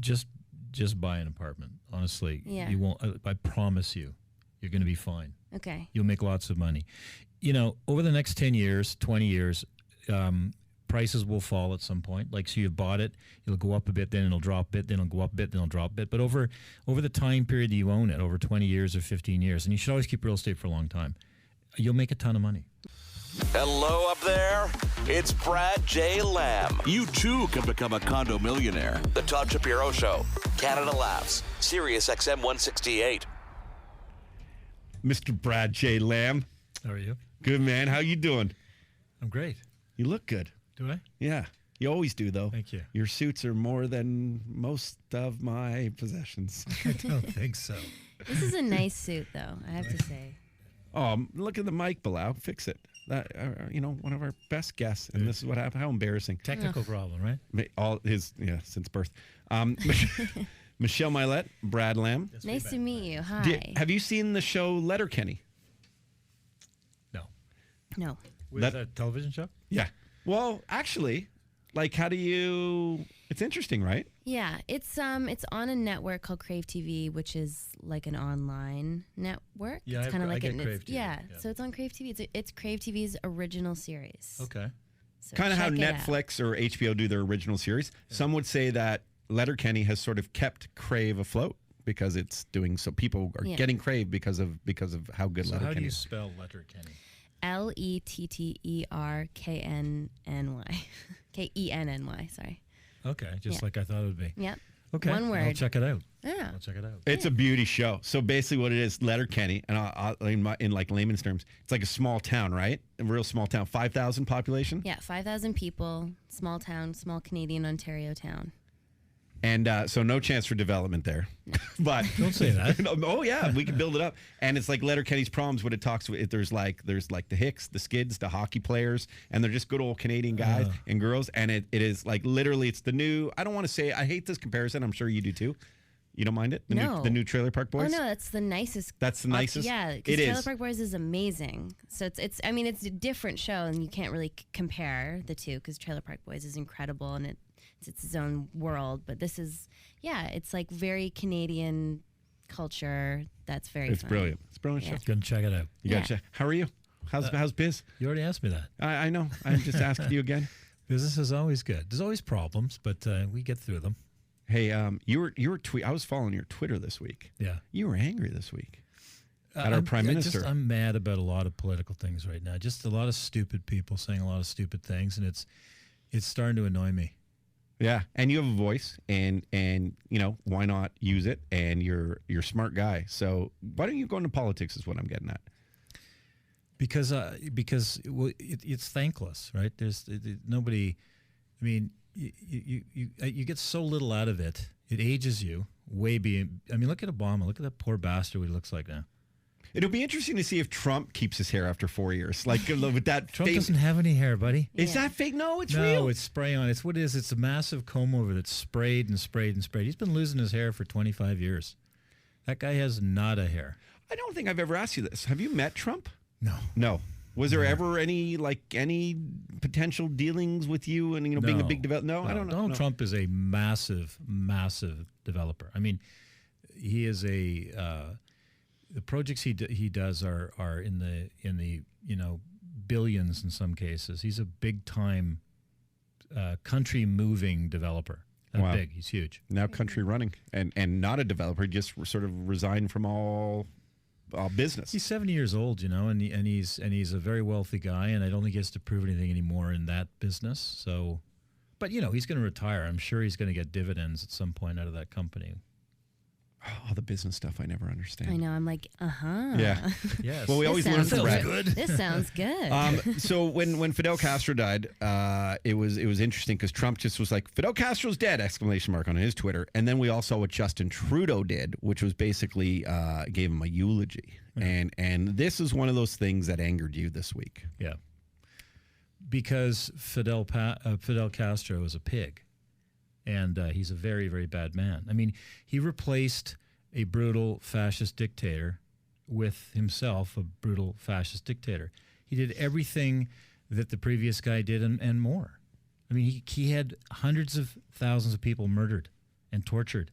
just buy an apartment. Honestly, Yeah. you won't. I promise you, you're going to be fine. Okay. You'll make lots of money. Over the next 10 years, 20 years, prices will fall at some point. Like, so you've bought it, it'll go up a bit, then it'll drop a bit, then it'll go up a bit, then it'll drop a bit. But over the time period that you own it, over 20 years or 15 years, and you should always keep real estate for a long time, you'll make a ton of money. Hello up there. It's Brad J. Lamb. You too can become a condo millionaire. The Todd Shapiro Show. Canada Laughs. SiriusXM 168. Mr. Brad J. Lamb. How are you? Good, man. How you doing? I'm great. You look good. Do I? Yeah. You always do, though. Thank you. Your suits are more than most of my possessions. I don't think so. This is a nice suit, though, I have to say. Oh, look at the mic, Bilal. Fix it. That one of our best guests, and this is what happened. How embarrassing. Technical problem, right? Since birth. Michelle Milet, Brad Lamb. Nice to meet you. Hi. Have you seen the show Letterkenny? No. Was that a television show? Yeah. Well, actually, how do you? It's interesting, right? Yeah, it's on a network called Crave TV, which is like an online network. Yeah, it's kind of like I get Crave TV. Yeah, so it's on Crave TV. It's Crave TV's original series. Okay. So kind of how check it out. Netflix or HBO do their original series. Yeah. Some would say that Letterkenny has sort of kept Crave afloat because it's doing so. People are getting Crave because of how good Letterkenny is. How do you spell Letterkenny? Letterkenny. Kenny. Sorry. Okay, just like I thought it would be. Yep. Okay. One word. I'll check it out. Yeah. I'll check it out. It's a beauty show. So basically what it is, Letterkenny, and in like layman's terms, it's like a small town, right? A real small town. 5,000 population? Yeah, 5,000 people, small town, small Canadian Ontario town. And so no chance for development there. But don't say that. Oh yeah, we can build it up. And it's like Letterkenny's Proms. What it talks with, there's like the Hicks, the Skids, the hockey players, and they're just good old Canadian guys and girls. And it is like literally, it's the new. I don't want to say. I hate this comparison. I'm sure you do too. You don't mind it? The new Trailer Park Boys? Oh no, that's the nicest. That's the nicest. Yeah, because Trailer Park Boys is amazing. So it's a different show, and you can't really compare the two because Trailer Park Boys is incredible and it's its own world. But this is, it's like very Canadian culture. That's very. It's fun. brilliant. It's brilliant show. Gonna check it out. You gotta check. How are you? How's biz? You already asked me that. I know. I'm just asking you again. Business is always good. There's always problems, but we get through them. Hey, you were tweet. I was following your Twitter this week. Yeah, you were angry this week at our prime minister. I'm mad about a lot of political things right now. Just a lot of stupid people saying a lot of stupid things, and it's starting to annoy me. Yeah, and you have a voice, and why not use it? And you're a smart guy, so why don't you go into politics? Is what I'm getting at. Because it's thankless, right? There's nobody. I mean. You get so little out of it. It ages you way beyond. I mean, look at Obama. Look at that poor bastard what he looks like now. It'll be interesting to see if Trump keeps his hair after 4 years. Like with that. Trump doesn't have any hair, buddy. Is that fake? No, it's real. No, it's spray on. It's what it is. It's a massive comb over that's sprayed and sprayed and sprayed. He's been losing his hair for 25 years. That guy has nada hair. I don't think I've ever asked you this. Have you met Trump? No. Was there ever any potential dealings with you and being a big developer? No, I don't know. Donald Trump is a massive, massive developer. I mean, he is the projects he does are in the billions in some cases. He's a big time country moving developer. That big. He's huge. Now country running and not a developer. He just sort of resigned from all business. He's 70 years old, and he's a very wealthy guy, and I don't think he has to prove anything anymore in that business. So, but he's going to retire. I'm sure he's going to get dividends at some point out of that company. All the business stuff I never understand. I know. I'm like, Yeah. Yes. Well, we always learn from Brad. This sounds good. So when Fidel Castro died, it was interesting because Trump just was like, Fidel Castro's dead! ! On his Twitter, and then we all saw what Justin Trudeau did, which was basically gave him a eulogy. Yeah. And this is one of those things that angered you this week. Yeah. Because Fidel Castro is a pig. And he's a very, very bad man. I mean, he replaced a brutal fascist dictator with himself, a brutal fascist dictator. He did everything that the previous guy did and more. I mean, he had hundreds of thousands of people murdered and tortured.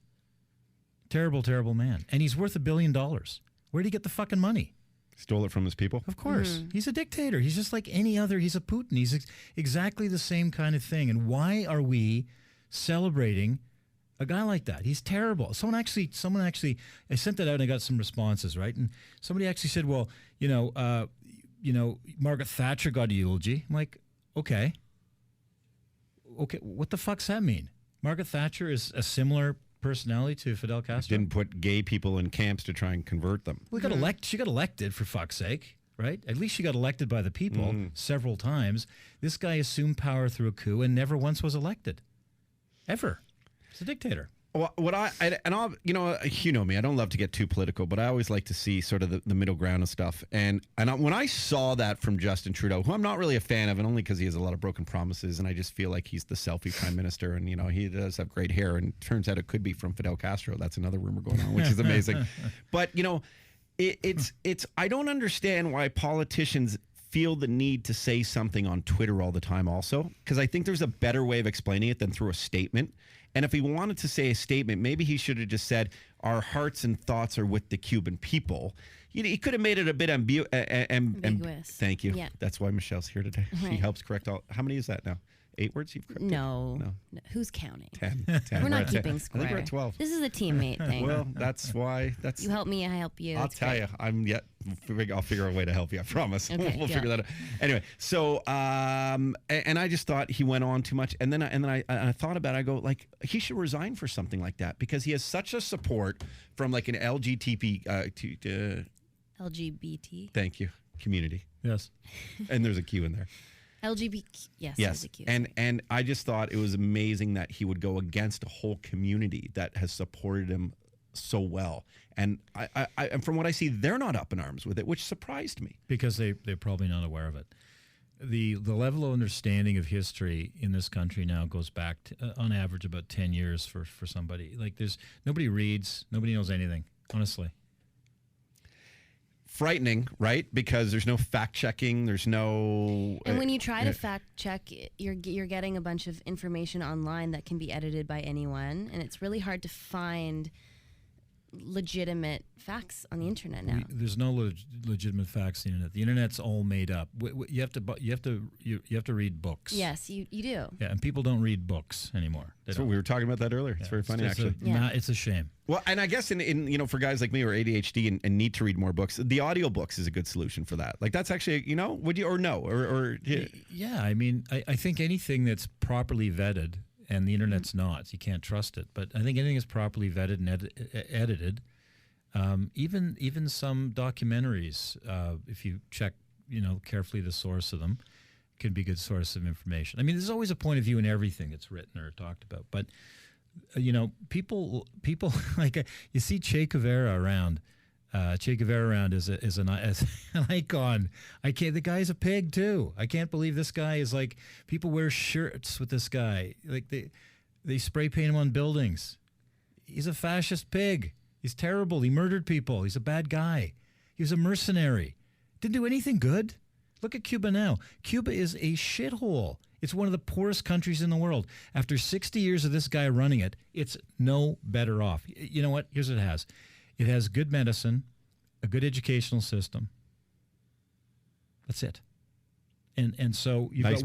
Terrible, terrible man. And he's worth $1 billion. Where'd he get the fucking money? Stole it from his people. Of course. He's a dictator. He's just like any other. He's a Putin. He's exactly the same kind of thing. And why are we celebrating a guy like that? He's terrible. Someone actually, I sent that out and I got some responses, right? And somebody actually said, well, Margaret Thatcher got a eulogy. I'm like, okay, what the fuck's that mean? Margaret Thatcher is a similar personality to Fidel Castro. Didn't put gay people in camps to try and convert them. She got elected, for fuck's sake, right? At least she got elected by the people several times. This guy assumed power through a coup and never once was elected. Ever. He's a dictator. Well, I'll you know me, I don't love to get too political, but I always like to see sort of the middle ground of stuff. And when I saw that from Justin Trudeau, who I'm not really a fan of, and only because he has a lot of broken promises, and I just feel like he's the selfie prime minister, and he does have great hair, and turns out it could be from Fidel Castro. That's another rumor going on, which is amazing. But it's I don't understand why politicians feel the need to say something on Twitter all the time also, because I think there's a better way of explaining it than through a statement. And if he wanted to say a statement, maybe he should have just said, our hearts and thoughts are with the Cuban people. He could have made it a bit ambiguous. Thank you. Yeah. That's why Michelle's here today. Right. She helps correct all. How many is that now? 8 words you've corrected? No. Who's counting? 10. We're not keeping score. I think we're at 12. This is a teammate thing. Well, that's why. You help me, I help you. I'll tell you. I'll figure a way to help you. I promise. Okay, we'll figure that out. Anyway, so and I just thought he went on too much, and then I thought about it. I go, like, he should resign for something like that, because he has such a support from like an LGBT. Thank you, community. Yes. And there's a Q in there. LGBT, yes. Yes, and I just thought it was amazing that he would go against a whole community that has supported him so well. And and from what I see, they're not up in arms with it, which surprised me. Because they're probably not aware of it. The level of understanding of history in this country now goes back to, on average, about 10 years for somebody. Like, nobody reads, nobody knows anything, honestly. Frightening, right? Because there's no fact checking. There's no. And when you try to fact check, you're getting a bunch of information online that can be edited by anyone, and it's really hard to find legitimate facts on the internet now. There's no legitimate facts on the internet. The internet's all made up. You have to read books. Yes, you do. Yeah, and people don't read books anymore. That's what we were talking about that earlier. It's very funny, actually. It's a shame. Well, and I guess in for guys like me who are ADHD and need to read more books, the audiobooks is a good solution for that. Like, that's actually, would you, or no, or yeah. I mean, I think anything that's properly vetted, and the internet's not, you can't trust it. But I think anything is properly vetted and edited. Even some documentaries, if you check, carefully the source of them, can be a good source of information. I mean, there's always a point of view in everything that's written or talked about. But people like, you see Che Guevara around. Che Guevara around as an icon. The guy's a pig too. I can't believe this guy is like, people wear shirts with this guy. Like, they spray paint him on buildings. He's a fascist pig. He's terrible. He murdered people. He's a bad guy. He was a mercenary. Didn't do anything good. Look at Cuba now. Cuba is a shithole. It's one of the poorest countries in the world. After 60 years of this guy running it, it's no better off. You know what? Here's what it has. It has good medicine, a good educational system. That's it. And so you've got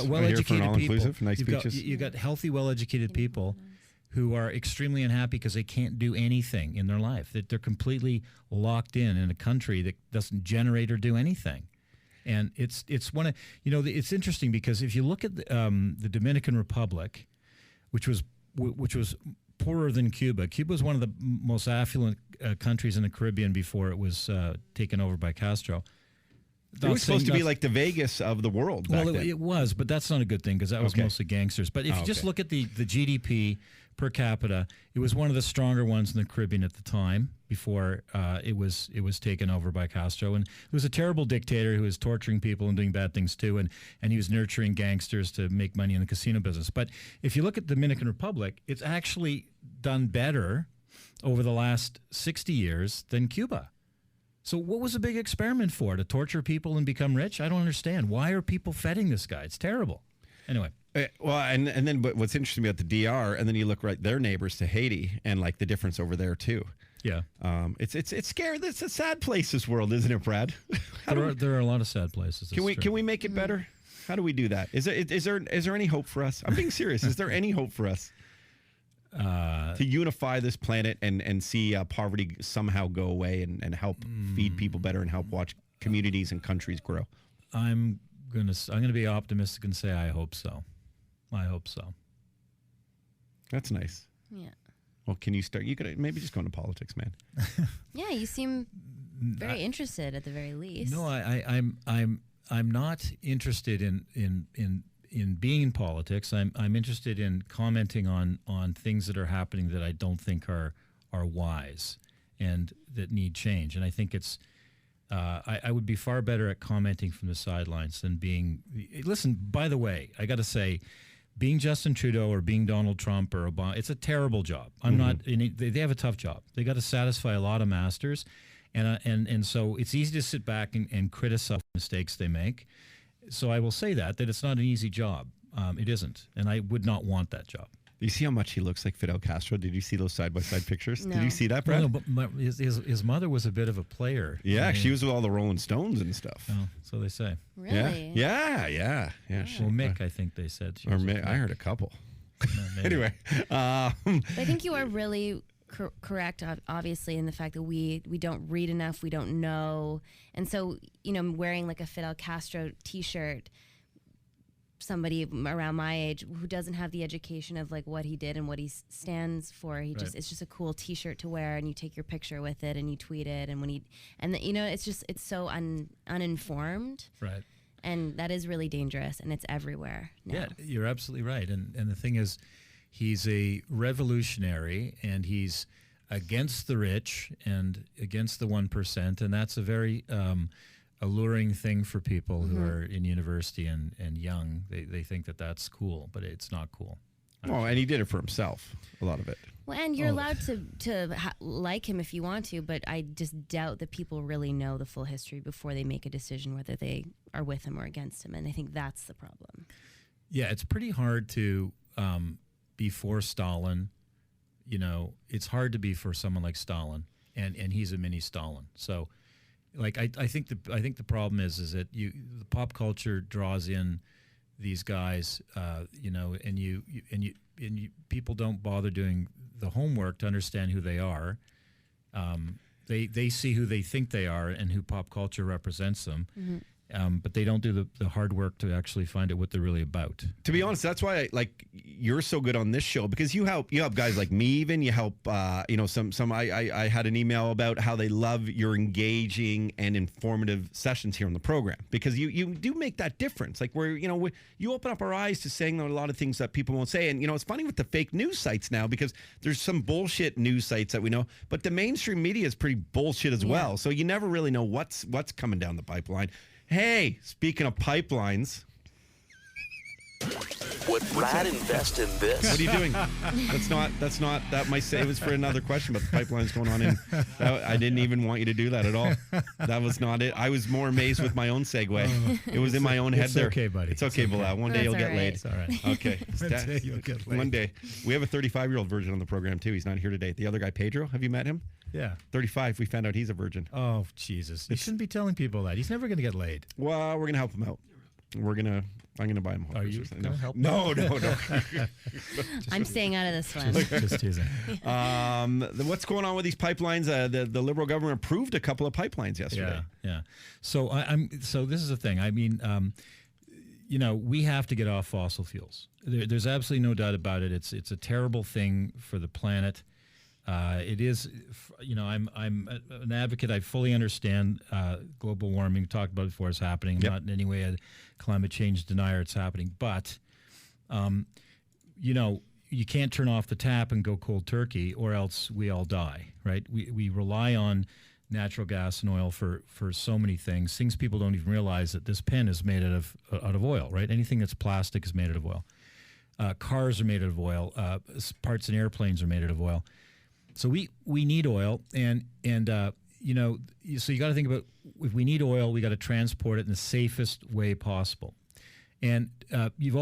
well-educated people. Nice beaches. You've got healthy, well-educated people who are extremely unhappy because they can't do anything in their life. That they're completely locked in a country that doesn't generate or do anything. And it's one of, it's interesting because if you look at the Dominican Republic, which was poorer than Cuba. Cuba was one of the most affluent countries in the Caribbean before it was taken over by Castro. It was supposed to be like the Vegas of the world back then. It was, but that's not a good thing because that was mostly gangsters. But if you just look at the GDP per capita, it was one of the stronger ones in the Caribbean at the time before it was taken over by Castro. And it was a terrible dictator who was torturing people and doing bad things too, and he was nurturing gangsters to make money in the casino business. But if you look at the Dominican Republic, it's actually done better over the last 60 years than Cuba. So what was the big experiment for? To torture people and become rich? I don't understand. Why are people feting this guy? It's terrible. Anyway. Well, and then but what's interesting about the DR, and then you look right their neighbors to Haiti, and like the difference over there too. Yeah. It's scary. It's a sad place, this world, isn't it, Brad? There are a lot of sad places. Can we make it better? How do we do that? Is there any hope for us? I'm being serious. Is there any hope for us to unify this planet and see poverty somehow go away and help feed people better and help watch communities and countries grow? I'm gonna be optimistic and say I hope so. I hope so. That's nice. Yeah. Well, can you start? You could maybe just go into politics, man. Yeah, you seem very interested at the very least. No, I'm not interested in being in politics. I'm interested in commenting on things that are happening that I don't think are wise and that need change. And I think it's I would be far better at commenting from the sidelines than being. Listen, by the way, I got to say, being Justin Trudeau or being Donald Trump or Obama, it's a terrible job. I'm not. They have a tough job. They got to satisfy a lot of masters, and so it's easy to sit back and criticize mistakes they make. So I will say that it's not an easy job. It isn't, and I would not want that job. You see how much he looks like Fidel Castro? Did you see those side-by-side pictures? No. Did you see that, Brad? No, but his mother was a bit of a player. Yeah, I mean, she was with all the Rolling Stones and stuff. Oh, so they say. Really? Yeah. Well, Mick, I think they said. She Or was Mick, I heard a couple. maybe. Anyway, I think you are really correct, obviously, in the fact that we don't read enough, we don't know. And so, wearing like a Fidel Castro T-shirt, somebody around my age who doesn't have the education of like what he did and what he stands for, it's just a cool T-shirt to wear, and you take your picture with it and you tweet it, and it's so uninformed, Right. and that is really dangerous, and it's everywhere now. Yeah, you're absolutely right. And the thing is, he's a revolutionary, and he's against the rich and against the 1%, and that's a very alluring thing for people who are in university and young. They think that that's cool, but it's not cool. well, and he did it for himself, a lot of it. Well, and you're allowed to like him if you want to, but I just doubt that people really know the full history before they make a decision whether they are with him or against him, and I think that's the problem. Yeah, it's pretty hard to be for Stalin. It's hard to be for someone like Stalin, and he's a mini Stalin. So, like, I think the problem is that the pop culture draws in these guys, and you people don't bother doing the homework to understand who they are. They see who they think they are and who pop culture represents them. But they don't do the hard work to actually find out what they're really about. To be honest, that's why you're so good on this show, because you help guys like me. Even you help some. I had an email about how they love your engaging and informative sessions here on the program, because you do make that difference. Like you open up our eyes to saying a lot of things that people won't say. And it's funny with the fake news sites now, because there's some bullshit news sites that we know, but the mainstream media is pretty bullshit as well. So you never really know what's coming down the pipeline. Hey, speaking of pipelines. Would Brad invest in this? What are you doing? That might say it was for another question, but the pipeline's going on in. I didn't even want you to do that at all. That was not it. I was more amazed with my own segue. It was in my own head It's there. okay, buddy. It's okay, Bilal. One day you'll That's get all laid. right. It's all right. Okay. One day you'll get laid. One day. We have a 35-year-old virgin on the program, too. He's not here today. The other guy, Pedro, have you met him? Yeah. 35. We found out he's a virgin. Oh, Jesus. You shouldn't be telling people that. He's never going to get laid. Well, we're going to help him out. I'm going to buy him hookers. Are you or something. gonna help No. I'm staying out of this one. Just teasing. What's going on with these pipelines? The Liberal government approved a couple of pipelines yesterday. Yeah. So So this is the thing. I mean, we have to get off fossil fuels. There's absolutely no doubt about it. It's a terrible thing for the planet. It is, I'm an advocate. I fully understand global warming. We talked about it before. It's happening. I'm not in any way a climate change denier. It's happening. But, you can't turn off the tap and go cold turkey, or else we all die, right? We rely on natural gas and oil for so many things people don't even realize. That this pen is made out of oil, right? Anything that's plastic is made out of oil. Cars are made out of oil. Parts in airplanes are made out of oil. So we need oil, and so you got to think about, if we need oil, we got to transport it in the safest way possible. And we've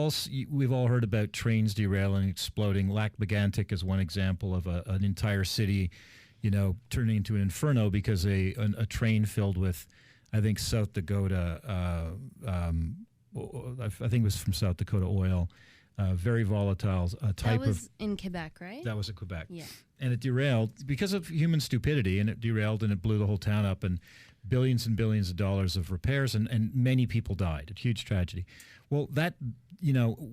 all heard about trains derailing and exploding. Lac Megantic is one example of an entire city, turning into an inferno because a train filled with, I think, South Dakota, I think it was from South Dakota oil, very volatile type of. That was in Quebec, right? That was in Quebec. Yeah. And it derailed because of human stupidity, and it derailed and it blew the whole town up, and billions and billions of dollars of repairs, and many people died. A huge tragedy. Well, that,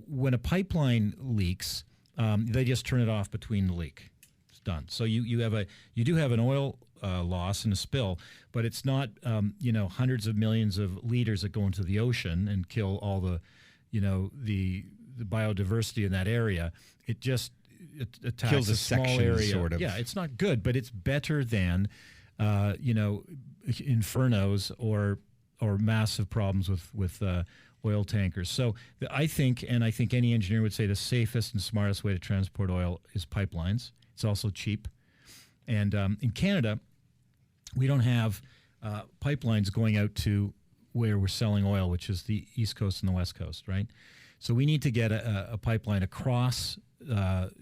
when a pipeline leaks, they just turn it off between the leak. It's done. So you do have an oil loss and a spill, but it's not hundreds of millions of liters that go into the ocean and kill all the biodiversity in that area. It just attacks kills a small section, area. sort of. Yeah, it's not good, but it's better than infernos or massive problems with oil tankers. So I think any engineer would say the safest and smartest way to transport oil is pipelines. It's also cheap. And in Canada, we don't have pipelines going out to where we're selling oil, which is the East Coast and the West Coast, right? So we need to get a pipeline across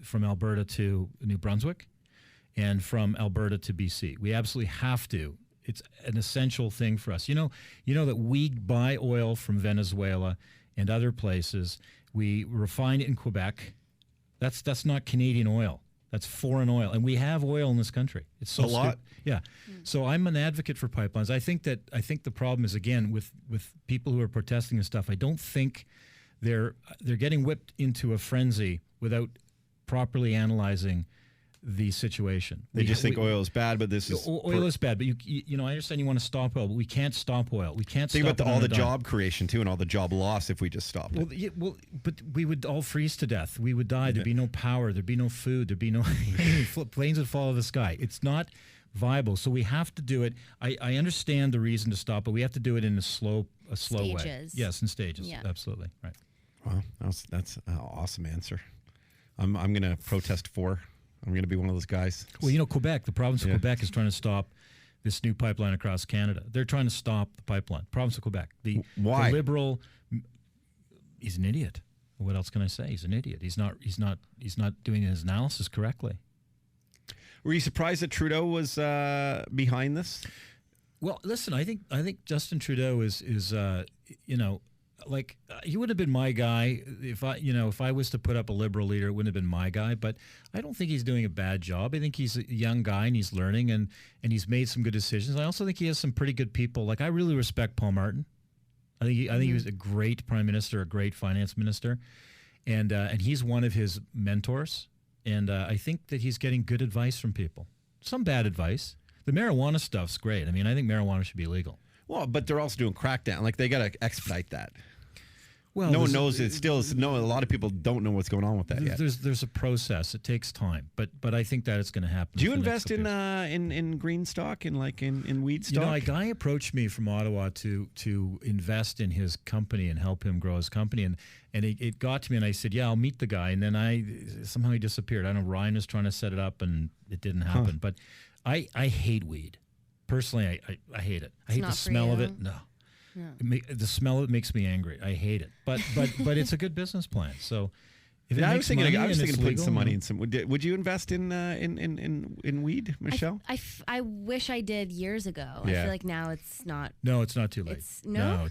from Alberta to New Brunswick and from Alberta to BC. We absolutely have to. It's an essential thing for us. You know that we buy oil from Venezuela and other places. We refine it in Quebec. That's not Canadian oil. That's foreign oil, and we have oil in this country. It's so a lot. Yeah. So I'm an advocate for pipelines. I think the problem is, again, with people who are protesting and stuff. I don't think they're getting whipped into a frenzy without properly analyzing the situation. They just think oil is bad, but this is oil is bad. But I understand you want to stop oil, but we can't stop oil. We can't think stop about all the it on a dime. job creation too, and all the job loss if we just stopped it. But we would all freeze to death. We would die. There'd be no power. There'd be no food. There'd be no planes would fall out of the sky. It's not viable. So we have to do it. I understand the reason to stop, but we have to do it in a slow way. Stages. Yes, in stages. Yeah. Absolutely. Right. Wow, that's an awesome answer. I'm going to protest for. I'm going to be one of those guys. Well, Quebec, the province of Quebec is trying to stop this new pipeline across Canada. They're trying to stop the pipeline. Province of Quebec. Why? The Liberal, he's an idiot. What else can I say? He's an idiot. He's not doing his analysis correctly. Were you surprised that Trudeau was behind this? Well, listen, I think Justin Trudeau is he would have been my guy if I was to put up a Liberal leader. It wouldn't have been my guy, but I don't think he's doing a bad job. I think he's a young guy and he's learning and he's made some good decisions. I also think he has some pretty good people. Like, I really respect Paul Martin. I think he was a great prime minister, a great finance minister, and he's one of his mentors. And I think that he's getting good advice from people. Some bad advice. The marijuana stuff's great. I mean, I think marijuana should be legal. Well, but they're also doing crackdown. Like, they got to expedite that. Well, no one knows it. Still, a lot of people don't know what's going on with that yet. There's a process. It takes time, but I think that it's going to happen. Do you invest in green stock and in weed stock? A guy approached me from Ottawa to invest in his company and help him grow his company, and it got to me, and I said, yeah, I'll meet the guy, and then somehow he disappeared. I don't know. Ryan was trying to set it up, and it didn't happen. But I hate weed. Personally, I hate it. I hate the smell of it. No. Yeah. The smell of it makes me angry. I hate it, but it's a good business plan. So, if I was thinking of putting some money in in some. Would you invest in weed, Michelle? I wish I did years ago. Yeah. I feel like now it's not. No, it's not too late. It's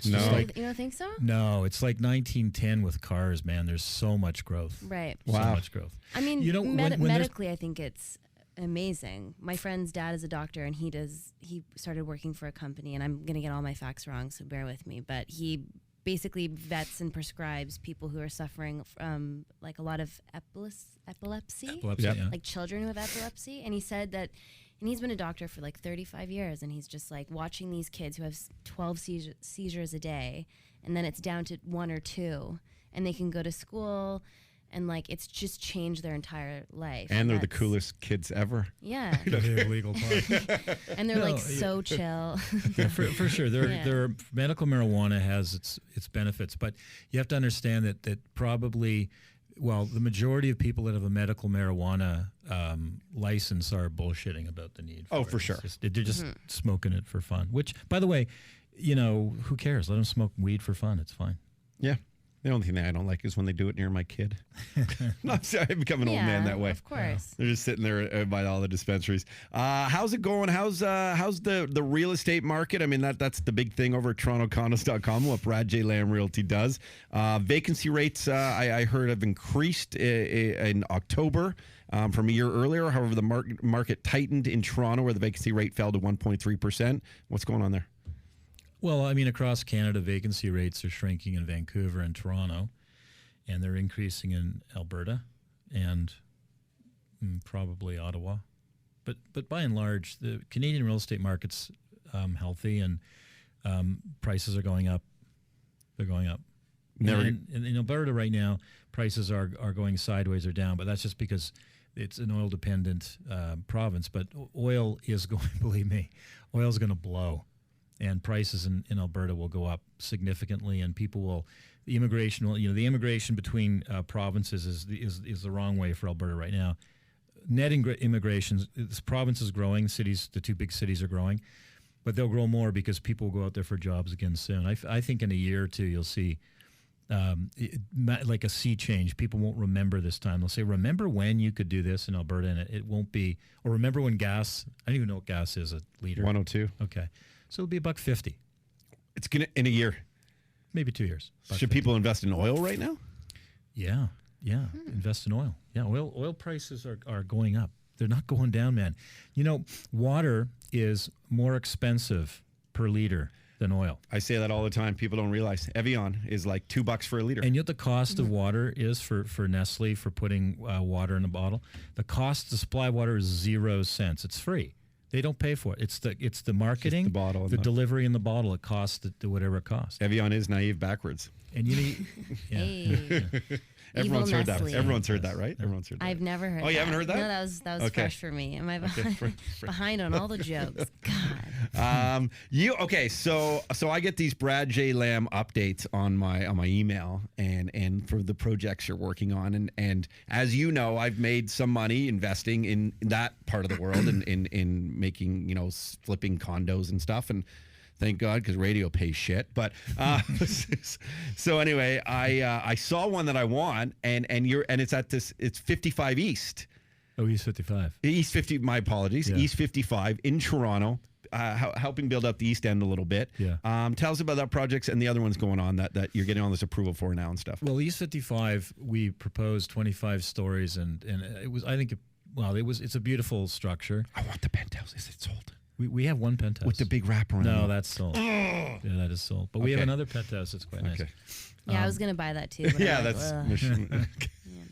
just like, you don't think so? No, it's like 1910 with cars, man. There's so much growth. Right. So much growth. I mean, when medically, I think it's amazing. My friend's dad is a doctor, and he started working for a company, and I'm going to get all my facts wrong, so bear with me, but he basically vets and prescribes people who are suffering from like a lot of epilepsy, yeah. like children who have epilepsy. And he said that, and he's been a doctor for like 35 years, and he's just like watching these kids who have 12 seizures a day, and then it's down to 1 or 2, and they can go to school. And like, it's just changed their entire life. And they're the coolest kids ever. Yeah. They're legal pot. And they're so chill. Yeah, for sure. Medical marijuana has its benefits, but you have to understand that probably, the majority of people that have a medical marijuana license are bullshitting about the need. For sure. They're just smoking it for fun. Which, by the way, who cares? Let them smoke weed for fun. It's fine. Yeah. The only thing that I don't like is when they do it near my kid. Not sorry, I become an old man that way. Of course. They're just sitting there by all the dispensaries. How's it going? How's the real estate market? I mean, that's the big thing over at TorontoCondos.com, what Brad J. Lamb Realty does. Vacancy rates, I heard, have increased in October from a year earlier. However, the market tightened in Toronto, where the vacancy rate fell to 1.3%. What's going on there? Well, I mean, across Canada, vacancy rates are shrinking in Vancouver and Toronto, and they're increasing in Alberta and probably Ottawa. But by and large, the Canadian real estate market's healthy, and prices are going up. They're going up. In Alberta right now, prices are going sideways or down, but that's just because it's an oil-dependent province. But oil is going, believe me, oil is going to blow. And prices in Alberta will go up significantly, and people will. The immigration between provinces is the wrong way for Alberta right now. Net immigration, this province is growing. The two big cities are growing, but they'll grow more because people will go out there for jobs again soon. I think in a year or two you'll see like a sea change. People won't remember this time. They'll say, "Remember when you could do this in Alberta?" And it won't be. Or remember when gas? I don't even know what gas is a liter. 102. Okay. So it'll be $1.50. It's gonna in a year, maybe 2 years. Should people invest in oil right now? Yeah. Invest in oil. Yeah, oil prices are going up. They're not going down, man. You know, water is more expensive per liter than oil. I say that all the time. People don't realize Evian is like $2 for a liter. And you know what the cost of water is for Nestle for putting water in a bottle? The cost to supply water is 0 cents. It's free. They don't pay for it. It's the marketing, the bottle, the delivery in the bottle. It costs whatever it costs. Evian is naive backwards. And you need, Everyone's heard that. Nestle. Everyone's heard that, right? Everyone's heard that. I've never heard. Oh, you haven't heard that? No, that was Okay. fresh for me. Am I behind on all the jokes? God. So I get these Brad J. Lamb updates on my email and for the projects you're working on, and as you know, I've made some money investing in that part of the world and in making flipping condos and stuff, and thank God, because radio pays shit. But so anyway, I saw one that I want, and it's 55 East. Oh, East 55. East 50. My apologies. Yeah. East 55 in Toronto, helping build up the East End a little bit. Yeah. Tell us about that project and the other ones going on that you're getting all this approval for now and stuff. Well, East 55, we proposed 25 stories, and it was. I think it's a beautiful structure. I want the penthouse. Is it sold? We have one penthouse With the big wrapper on it. No, that's sold. Yeah, that is sold. But we have another penthouse that's quite nice. Yeah, I was gonna buy that too. But Yeah, I'm like, that's "Ugh."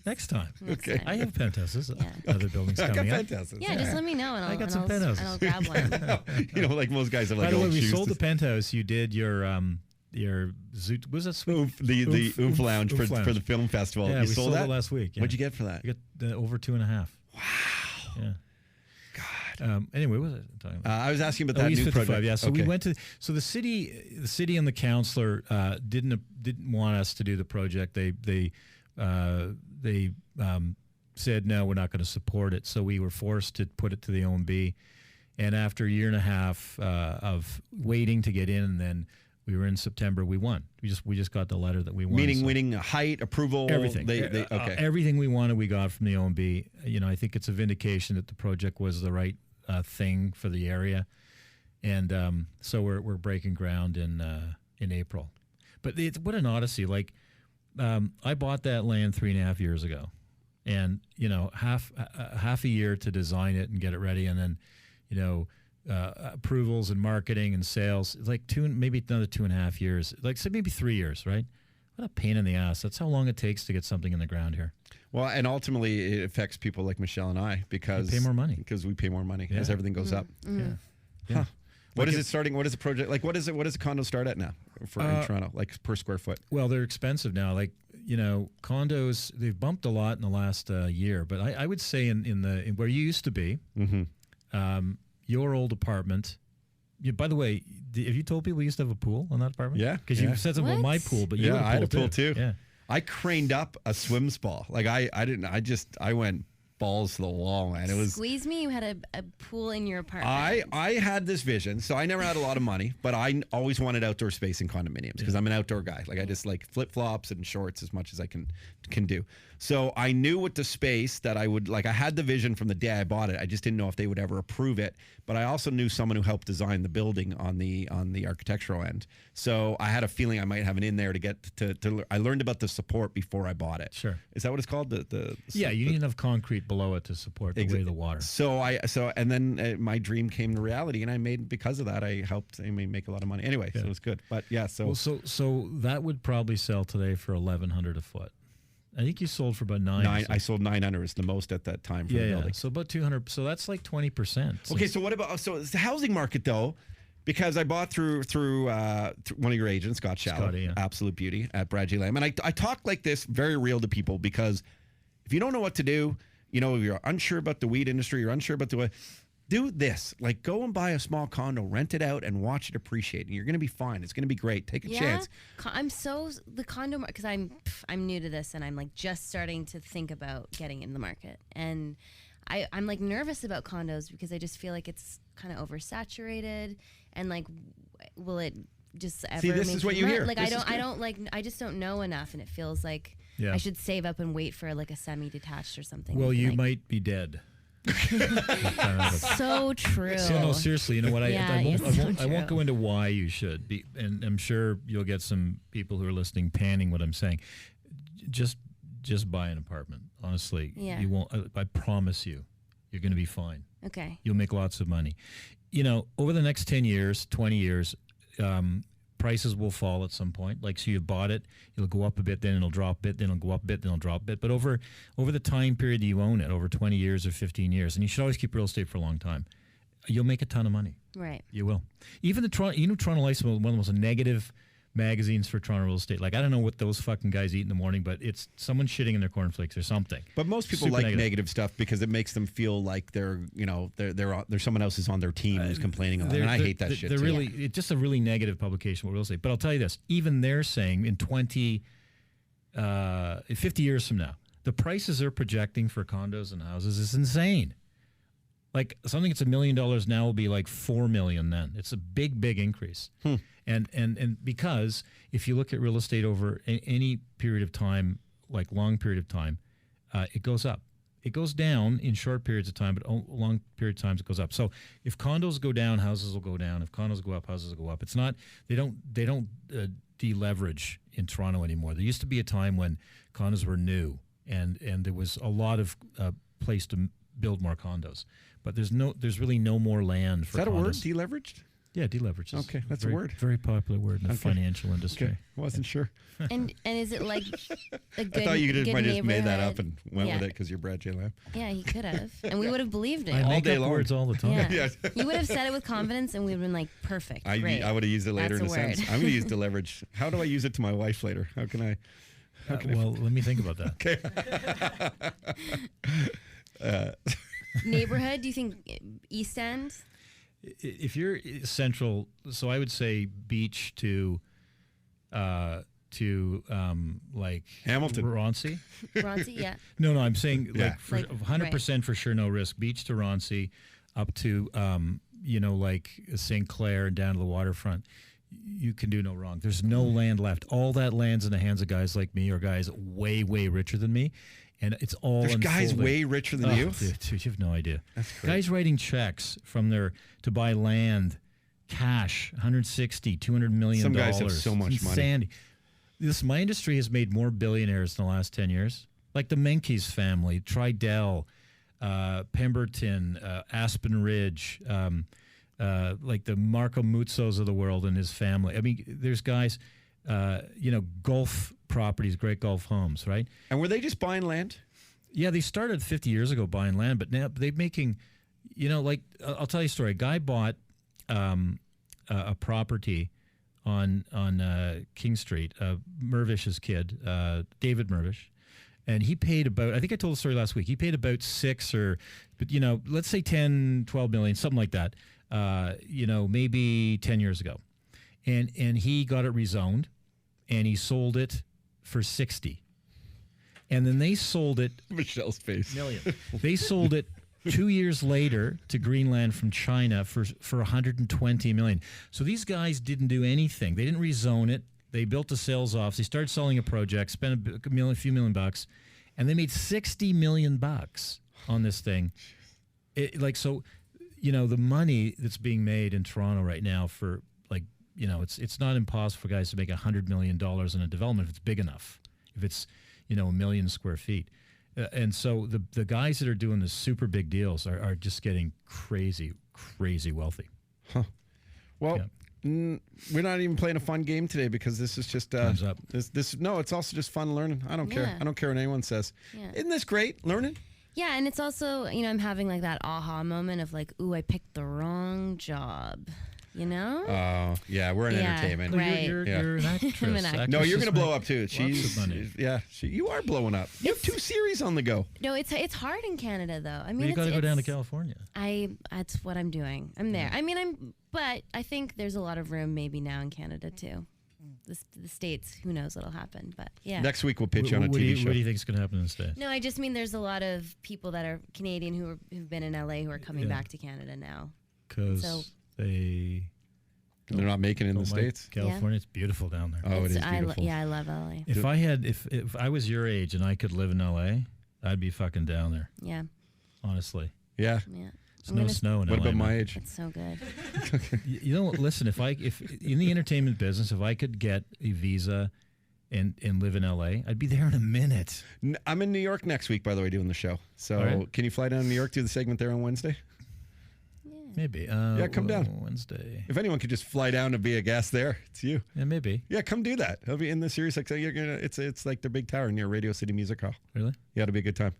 Next time. Okay. I have penthouses. Other buildings I got coming up. penthouses. Yeah, just let me know, and I got some I'll penthouses. grab one. Like most guys have like By the way, old we shoes sold to- the penthouse. You did your Zoot. Was that sweet? the Oomph Lounge for Lounge. the film festival. Yeah, you we sold that it last week. Yeah. What'd you get for that? I got over 2.5. Wow. Yeah. God. Anyway, what was I talking about? I was asking about that East new 55, project. yeah. So Okay. we went to the city and the councillor didn't want us to do the project. They said no, we're not going to support it. So we were forced to put it to the OMB. And after a year and a half of waiting to get in, and then we were in September, we won. We just got the letter that we won. Meaning So winning height, approval, everything. Okay. Everything we wanted, we got from the OMB. I think it's a vindication that the project was the right thing for the area, and so we're breaking ground in April. But what an odyssey! Like I bought that land 3.5 years ago, and half a year to design it and get it ready, and then approvals and marketing and sales, like maybe another 2.5 years, like so maybe 3 years, right? What a pain in the ass. That's how long it takes to get something in the ground here. Well, and ultimately it affects people like Michelle and I because They pay more money. Because we pay more money Yeah. as everything goes up. Yeah. Huh. What Like is it starting? What is the project like? What does a condo start at now for in Toronto, like per square foot? Well, they're expensive now. Like condos, they've bumped a lot in the last year. But I would say in where you used to be, your old apartment. By the way, have you told people you used to have a pool in that apartment? Yeah, because you said something about my What? pool, but you Yeah, I had a pool too. Yeah. I craned up a swim spa. Like I didn't. I went balls to the wall, man. It was. Squeeze me. You had a pool in your apartment. I had this vision, so I never had a lot of money, but I always wanted outdoor space in condominiums because I'm an outdoor guy. Like I just like flip flops and shorts as much as I can do. So I knew with the space that I would like. I had the vision from the day I bought it. I just didn't know if they would ever approve it. But I also knew someone who helped design the building on the architectural end. So I had a feeling I might have an in there to get to. I learned about the support before I bought it. Sure. Is that what it's called? You need enough concrete below it to support the weight of the water. And then my dream came to reality, and I made because of that I helped make a lot of money. Anyway, so it was good. But yeah, so that would probably sell today for $1,100 a foot. I think you sold for about $900. I sold $900 is the most at that time for the building. So about $200. So that's like 20%. Okay, so what about it's the housing market though? Because I bought through one of your agents, Scott Shallow, Scotty, yeah. Absolute Beauty at Brad G. Lamb. And I talk like this very real to people because if you don't know what to do, you're unsure about the weed industry, you're unsure about do this. Like go and buy a small condo, rent it out, and watch it appreciate. And you're going to be fine. It's going to be great. Take a chance. The condo market, because I'm new to this and I'm like just starting to think about getting in the market. And I'm like nervous about condos because I just feel like it's kind of oversaturated and like will it just ever See, this is what you hear. Like I just don't know enough, and it feels like I should save up and wait for like a semi-detached or something. Well, you might be dead. So true. So no, seriously, you know what? I won't go true. into why you should be, and I'm sure you'll get some people who are listening panning what I'm saying. Just buy an apartment. Honestly, Yeah. you won't. I promise you, you're going to be fine. Okay. You'll make lots of money. Over the next 10 years, 20 years, prices will fall at some point. Like, so you bought it, it'll go up a bit, then it'll drop a bit, then it'll go up a bit, then it'll drop a bit. But over the time period that you own it, over 20 years or 15 years, and you should always keep real estate for a long time, you'll make a ton of money. Right. You will. Even the Toronto Life's one of the most negative magazines for Toronto real estate. Like, I don't know what those fucking guys eat in the morning, but it's someone shitting in their cornflakes or something. But most people Super like negative stuff because it makes them feel like they're someone else is on their team who's complaining a lot. And I hate that shit. It's just a really negative publication with real estate. But I'll tell you this, even they're saying in 50 years from now, the prices they're projecting for condos and houses is insane. Like something that's $1 million now will be like $4 million then. It's a big, big increase. And because if you look at real estate over any period of time, like long period of time, it goes up. It goes down in short periods of time, but long period of times it goes up. So if condos go down, houses will go down. If condos go up, houses will go up. It's not, they don't deleverage in Toronto anymore. There used to be a time when condos were new and there was a lot of place to build more condos. But there's really no more land for condos. Is that a word, deleveraged? Yeah, deleverage. Okay, that's a word. Very popular word in the financial industry. Okay, wasn't sure. And is it like a good I thought you might have just made that up neighborhood? and went with it because you're Brad J. Lamb. Yeah, he could have, and we would have believed it. I make day up long. words all the time. Yeah. Yeah. You would have said it with confidence, and we would have been like, perfect. Great. I would have used it later That's in a a word. sense. I'm going to use deleverage. How do I use it to my wife later? How can I? Well, let me think about that. Okay. Neighborhood? Do you think East End? If you're central, so I would say beach to like Hamilton. Roncy. Roncy? Yeah. No, I'm saying Yeah. like for Like, 100% for sure, no risk. Beach to Roncy, up to like St. Clair and down to the waterfront. You can do no wrong. There's no land left. All that land's in the hands of guys like me or guys way, way richer than me. And it's all There's guys unfolding. way richer than you? Dude, you have no idea. That's great. Guys writing checks from to buy land, cash, 160, $200 million. Some guys have so much money. My industry has made more billionaires in the last 10 years. Like the Menkes family, Tridell, Pemberton, Aspen Ridge, like the Marco Muzzos of the world and his family. I mean, there's guys, golf properties, great golf homes, right? And were they just buying land? Yeah, they started 50 years ago buying land, but now they're making, I'll tell you a story. A guy bought a property on King Street, Mervish's kid, David Mervish, and he paid about, I think I told the story last week, he paid about let's say 10, 12 million, something like that, maybe 10 years ago. And he got it rezoned, and he sold it for 60. And then they sold it. Michelle's face. Million. They sold it 2 years later to Greenland from China for 120 million. So these guys didn't do anything. They didn't rezone it. They built a sales office. They started selling a project, spent a few million bucks, and they made $60 million on this thing. The money that's being made in Toronto right now for it's not impossible for guys to make $100 million in a development if it's big enough, if it's, 1 million square feet. And so the guys that are doing the super big deals are just getting crazy, crazy wealthy. Huh. Well, we're not even playing a fun game today because this is just Time's up. No, it's also just fun learning. I don't care. I don't care what anyone says. Yeah. Isn't this great learning? Yeah, and it's also, I'm having like that aha moment of like, ooh, I picked the wrong job. Oh, yeah, we're in entertainment. Right. You're an actress. I'm an actress. No, you're going to blow up too. Lots of money. You are blowing up. You have 2 series on the go. No, it's hard in Canada though. I mean, You got to go down to California. That's what I'm doing. I'm there. I mean, but I think there's a lot of room maybe now in Canada too. The States, who knows what'll happen, but yeah. Next week we'll pitch you on a TV show. What do you think is going to happen in the States? No, I just mean there's a lot of people that are Canadian who've been in LA who are coming back to Canada now. Because they're not making it in the States. California, it's beautiful down there. Oh, it is beautiful. I love LA. If I was your age and I could live in LA, I'd be fucking down there. Yeah. Honestly. Yeah. There's no snow in LA. What about my age? It's so good. You know what? Listen, if in the entertainment business, if I could get a visa and live in LA, I'd be there in a minute. I'm in New York next week, by the way, doing the show. So Can you fly down to New York, do the segment there on Wednesday? Maybe. Come down. Wednesday. If anyone could just fly down to be a guest there, it's you. Yeah, maybe. Yeah, come do that. It'll be in the SiriusXM. It's like the big tower near Radio City Music Hall. Really? Yeah, it'll be a good time.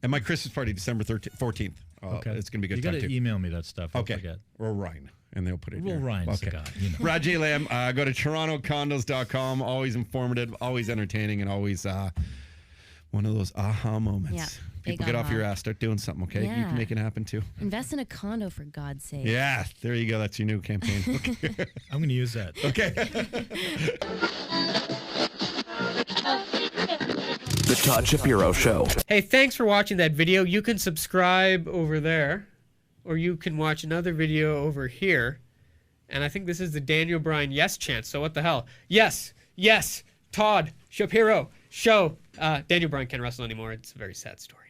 And my Christmas party, December 14th. Okay. It's going to be a good you time, gotta too. email me that stuff. Don't Okay. forget. Or Ryan. And they'll put it Well, here. Ryan's the guy. Raj Lamb, go to torontocondos.com. Always informative, always entertaining, and always one of those aha moments. Yeah. People get off your ass, start doing something, okay? Yeah. You can make it happen, too. Invest in a condo, for God's sake. Yeah, there you go. That's your new campaign. Okay. I'm going to use that. Okay. The Todd Shapiro Show. Hey, thanks for watching that video. You can subscribe over there, or you can watch another video over here. And I think this is the Daniel Bryan yes chant. So what the hell? Yes, Todd Shapiro Show. Daniel Bryan can't wrestle anymore. It's a very sad story.